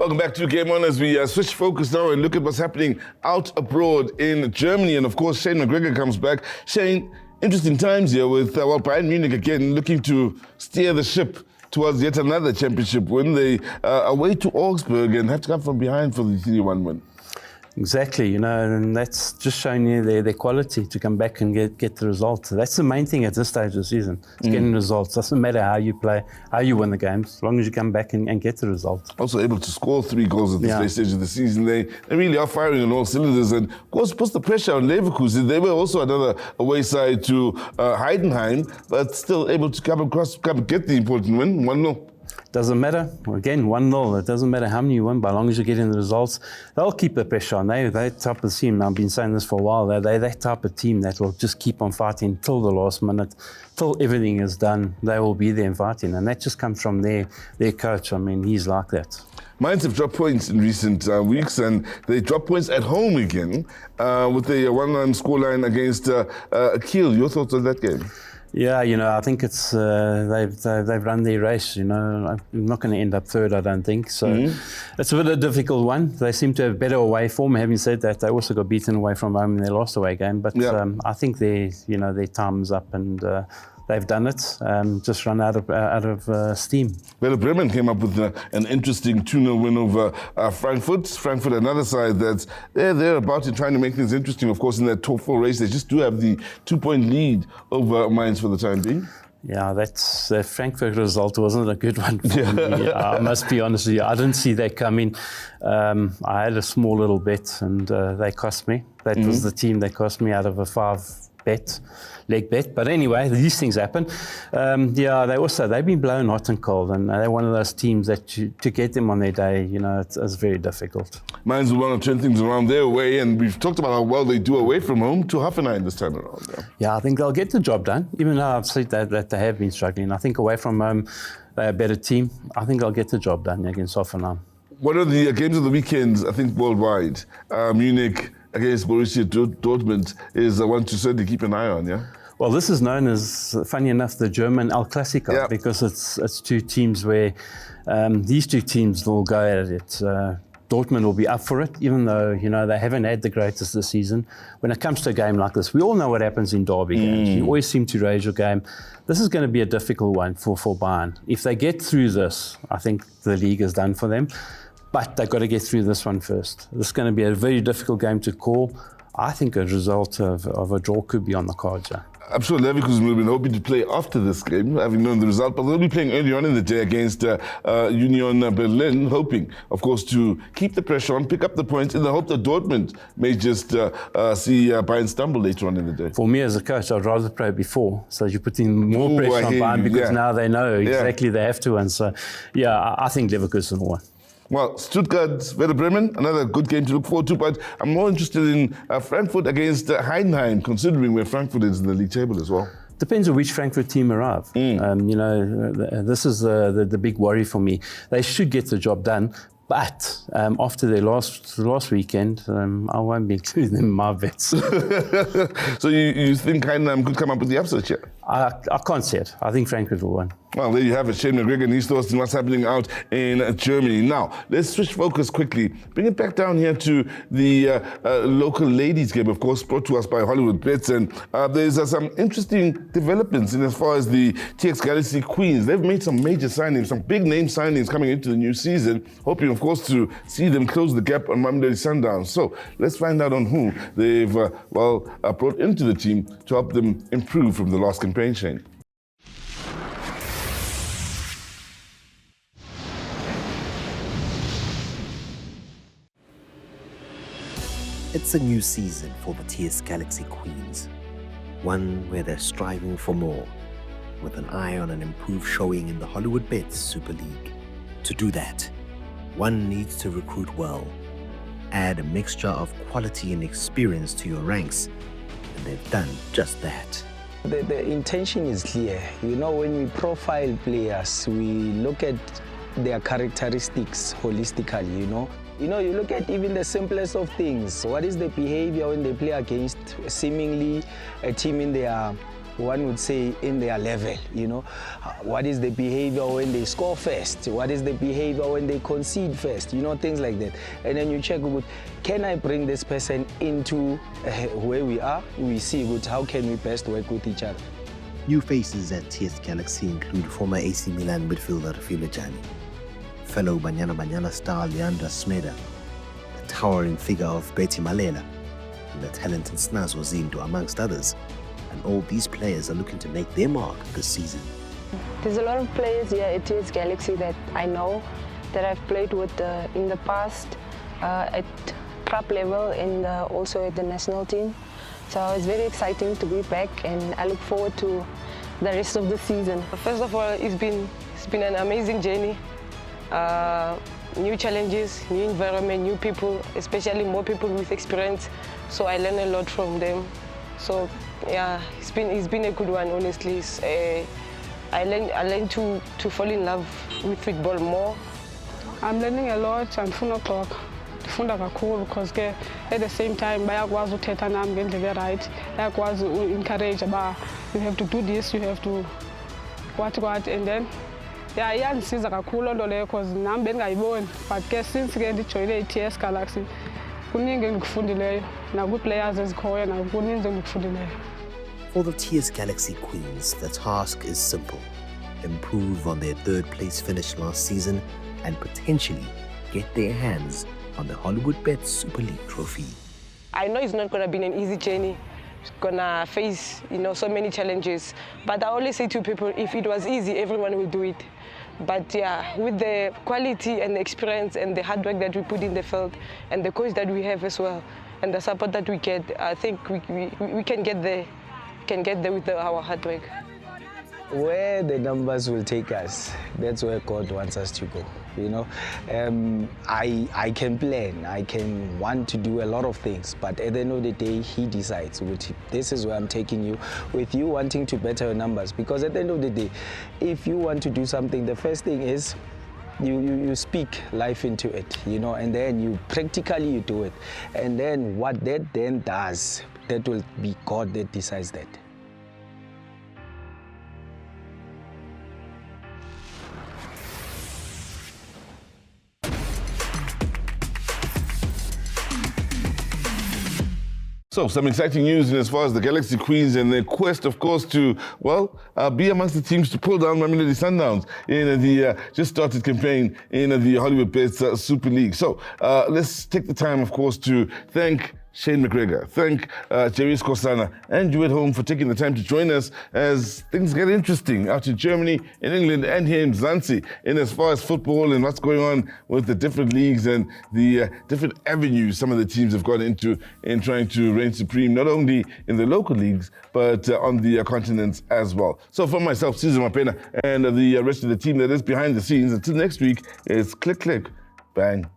Welcome back to Game On as we switch focus now and look at what's happening out abroad in Germany. And of course, Shane McGregor comes back. Shane, interesting times here with Bayern Munich again looking to steer the ship towards yet another championship win. They away to Augsburg and have to come from behind for the 3-1 win. Exactly, and that's just showing you their quality to come back and get the result. That's the main thing at this stage of the season. It's getting results. Doesn't matter how you play, how you win the games, as long as you come back and get the result. Also able to score 3 goals at this late stage of the season. They really are firing on all cylinders, and of course puts the pressure on Leverkusen. They were also another away side to Heidenheim, but still able to come and get the important win, 1-0. Doesn't matter. Again, 1-0. It doesn't matter how many you win, but as long as you're getting the results, they'll keep the pressure on. They're type of team. I've been saying this for a while. They're that type of team that will just keep on fighting till the last minute, till everything is done. They will be there and fighting, and that just comes from their coach. I mean, he's like that. Mainz have dropped points in recent weeks, and they dropped points at home again with a 1-1 scoreline against Kiel. Your thoughts on that game? Yeah, I think it's they've run their race. I'm not going to end up third, I don't think. So it's a bit of a difficult one. They seem to have better away form. Having said that, they also got beaten away from home in their last away game. But I think their time's up and they've done it. Just run out of steam. Werder Bremen came up with an interesting 2-0 win over Frankfurt. Frankfurt, another side that's they're about to trying to make things interesting. Of course, in that top 4 race, they just do have the 2-point lead over Mainz for the time being. Yeah, the Frankfurt result wasn't a good one for me. I must be honest with you. I didn't see that coming. I had a small little bet and they cost me. That was the team that cost me out of a 5-leg bet. But anyway, these things happen. They've been blown hot and cold, and they're one of those teams that to get them on their day, it's very difficult. Mainz will want to turn things around their way, and we've talked about how well they do away from home to Hoffenheim this time around. Yeah, I think they'll get the job done, even though I've said that they have been struggling. I think away from home, they're a better team. I think they'll get the job done against Hoffenheim. One of the games of the weekends, I think worldwide, Munich against Borussia Dortmund is one to certainly keep an eye on, yeah? Well, this is known as, funny enough, the German Klassiker, because it's 2 teams where these 2 teams will go at it. Dortmund will be up for it, even though, they haven't had the greatest this season. When it comes to a game like this, we all know what happens in derby games. You always seem to raise your game. This is going to be a difficult one for Bayern. If they get through this, I think the league is done for them. But they've got to get through this one first. This is going to be a very difficult game to call. I think a result of a draw could be on the cards. Yeah. I'm sure Leverkusen will have been hoping to play after this game, having known the result, but they'll be playing early on in the day against Union Berlin, hoping, of course, to keep the pressure on, pick up the points in the hope that Dortmund may just see Bayern stumble later on in the day. For me as a coach, I'd rather play before, so you're putting more pressure on Bayern because now they know exactly they have to win. So, I think Leverkusen will win. Well, Stuttgart, Werder Bremen, another good game to look forward to, but I'm more interested in Frankfurt against Heidenheim, considering where Frankfurt is in the league table as well. Depends on which Frankfurt team arrive. This is the big worry for me. They should get the job done, but after their last weekend, I won't be including them in my bets. So you think Heidenheim could come up with the upset here? I can't see it. I think Frankfurt will win. Well, there you have it, Shane McGregor and his thoughts on what's happening out in Germany. Now, let's switch focus quickly. Bring it back down here to the local ladies game, of course, brought to us by Hollywood Bets. And there's some interesting developments in as far as the TX Galaxy Queens. They've made some major signings, some big name signings coming into the new season, hoping, of course, to see them close the gap on Mamelodi Sundowns. So let's find out on who they've brought into the team to help them improve from the last campaign, Shane. It's a new season for the TS Galaxy Queens, one where they're striving for more, with an eye on an improved showing in the Hollywood Bets Super League. To do that, one needs to recruit well, add a mixture of quality and experience to your ranks, and they've done just that. The intention is clear. When we profile players, we look at their characteristics holistically, You look at even the simplest of things. What is the behavior when they play against seemingly a team in their one would say, in their level, you know. What is the behavior when they score first? What is the behavior when they concede first? You know, things like that. And then you check, can I bring this person into where we are? We see how can we best work with each other. New faces at TS Galaxy include former AC Milan midfielder Rafila Jani, fellow Banyana star Leandra Smeda, the towering figure of Betty Malela, and the talented Snazo Zindo, amongst others. And all these players are looking to make their mark this season. There's a lot of players here at TS Galaxy that I know, that I've played with in the past, at club level and also at the national team. So it's very exciting to be back, and I look forward to the rest of the season. First of all, it's been an amazing journey. New challenges, new environment, new people, especially more people with experience. So I learn a lot from them. So yeah, it's been a good one, honestly. I learned to fall in love with football more. I'm learning a lot. I'm full of talk. Ndifunda kakhulu because at the same time bayakwazi uthetha nami ngendlela right, bayakwazi encourage about you have to do this, you have to what, and then yeah, iyandisiza kakhulu loo nto leyo because nami bendingayiboni, but since ndijoyine i-TS Galaxy kuningi endikufundileyo nakwi-players ezikhoyo nakuninzi endikufundileyo. For the TS Galaxy Queens, the task is simple: improve on their third-place finish last season and potentially get their hands on the Hollywoodbet Super League trophy. I know it's not going to be an easy journey. It's going to face, so many challenges. But I always say to people, if it was easy, everyone will do it. But yeah, with the quality and the experience and the hard work that we put in the field and the coach that we have as well and the support that we get, I think we can get there. With our hard work. Where the numbers will take us, that's where God wants us to go. I can plan, I can want to do a lot of things, but at the end of the day, He decides. This is where I'm taking you, with you wanting to better your numbers. Because at the end of the day, if you want to do something, the first thing is you speak life into it, and then you practically do it. And then what that then does, that will be God that decides that. So, some exciting news in as far as the Galaxy Queens and their quest, of course, to, be amongst the teams to pull down Mamelodi Sundowns in the just started campaign in the Hollywoodbet Super League. So, let's take the time, of course, to thank Shane McGregor, thank Jerry Skosana and you at home for taking the time to join us as things get interesting out in Germany, in England and here in Zanzi in as far as football and what's going on with the different leagues and the different avenues some of the teams have gone into in trying to reign supreme, not only in the local leagues, but on the continents as well. So from myself, Susan Mapena, and the rest of the team that is behind the scenes, until next week, it's click, click, bang.